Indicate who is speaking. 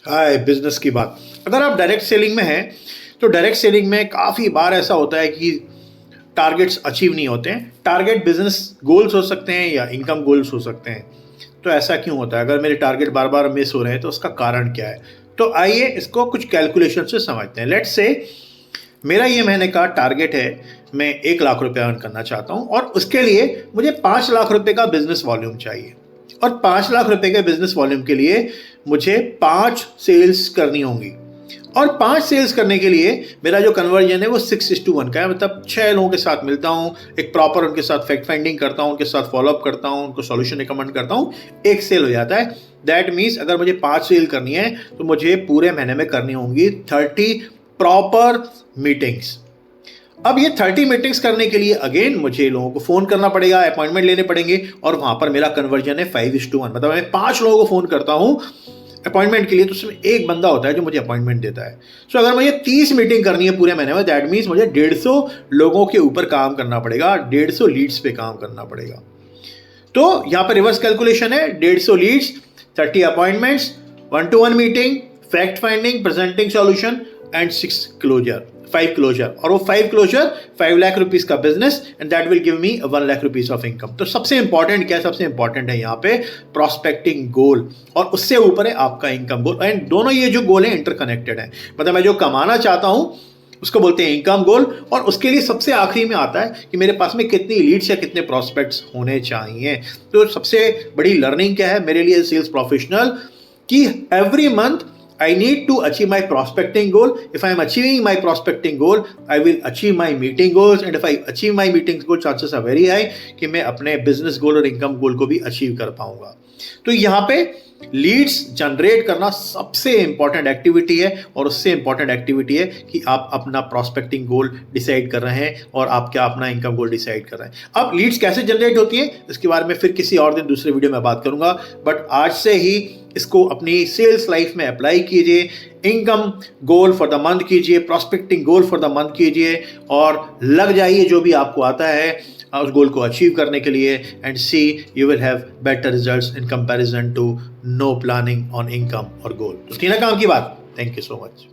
Speaker 1: हाय, business की बात। अगर आप डायरेक्ट सेलिंग में हैं तो डायरेक्ट सेलिंग में काफ़ी बार ऐसा होता है कि टारगेट्स अचीव नहीं होते हैं। टारगेट बिजनेस गोल्स हो सकते हैं या इनकम गोल्स हो सकते हैं। तो ऐसा क्यों होता है? अगर मेरे टारगेट बार बार मिस हो रहे हैं तो उसका कारण क्या है? तो आइए इसको कुछ कैलकुलेशन से समझते हैं। लेट्स से मेरा ये महीने का टारगेट है, मैं 1 लाख रुपये अर्न करना चाहता हूँ और उसके लिए मुझे 5 लाख रुपए का बिजनेस वॉल्यूम चाहिए। और 5 लाख रुपए के बिजनेस वॉल्यूम के लिए मुझे 5 सेल्स करनी होंगी। और 5 सेल्स करने के लिए मेरा जो कन्वर्जन है वो 6:1 का है। मतलब 6 लोगों के साथ मिलता हूँ, एक प्रॉपर उनके साथ फैक्ट फाइंडिंग करता हूँ, उनके साथ फॉलोअप करता हूँ, उनको सॉल्यूशन रिकमेंड करता हूँ, एक सेल हो जाता है। दैट मीन्स अगर मुझे 5 सेल करनी है तो मुझे पूरे महीने में करनी होंगी 30 प्रॉपर मीटिंग्स। अब ये 30 मीटिंग्स करने के लिए अगेन मुझे लोगों को फ़ोन करना पड़ेगा, अपॉइंटमेंट लेने पड़ेंगे और वहाँ पर मेरा कन्वर्जन है 5:1। मतलब मैं 5 लोगों को फ़ोन करता हूँ अपॉइंटमेंट के लिए, तो उसमें एक बंदा होता है जो मुझे अपॉइंटमेंट देता है। सो अगर मुझे 30 मीटिंग करनी है पूरे महीने में, दैट मीन्स मुझे 150 लोगों के ऊपर काम करना पड़ेगा, 150 लीड्स पे काम करना पड़ेगा। तो यहाँ पर रिवर्स कैलकुलेशन है, 150 leads, 30 appointments, 1-to-1 meeting, fact finding, presenting solution and 5 closure. और वो 5 क्लोजर 5 लाख रुपीज का business and that will give me 1 lakh rupees of income. तो सबसे इंपॉर्टेंट क्या है? सबसे इंपॉर्टेंट है यहाँ पे प्रॉस्पेक्टिंग गोल और उससे ऊपर है आपका इनकम गोल। एंड दोनों ये जो गोल है इंटरकनेक्टेड है। मतलब मैं जो कमाना चाहता हूँ उसको बोलते हैं इनकम गोल, और उसके लिए सबसे आखिरी में आता है कि मेरे पास में कितनी लीड्स या कितने प्रॉस्पेक्ट्स होने चाहिए। तो सबसे बड़ी लर्निंग क्या है मेरे लिए सेल्स प्रोफेशनल, कि every month I need to achieve my prospecting goal. If I am achieving my prospecting goal, I will achieve my meeting goals. And if I achieve my meeting goal, chances are very high कि मैं अपने business goal और income goal को भी achieve कर पाऊंगा। तो यहाँ पे लीड्स जनरेट करना सबसे इंपॉर्टेंट एक्टिविटी है, और उससे इंपॉर्टेंट एक्टिविटी है कि आप अपना प्रॉस्पेक्टिंग गोल डिसाइड कर रहे हैं और आप क्या अपना इनकम गोल डिसाइड कर रहे हैं। अब लीड्स कैसे जनरेट होती हैं इसके बारे में फिर किसी और दिन दूसरे वीडियो में बात करूंगा, बट आज से ही इसको अपनी सेल्स लाइफ में अप्लाई कीजिए। Income goal for the month कीजिए, prospecting goal for the month कीजिए और लग जाइए जो भी आपको आता है उस गोल को अचीव करने के लिए। And see you will have better results in comparison to no planning on income और गोल। तो थी ना काम की बात। Thank you so much.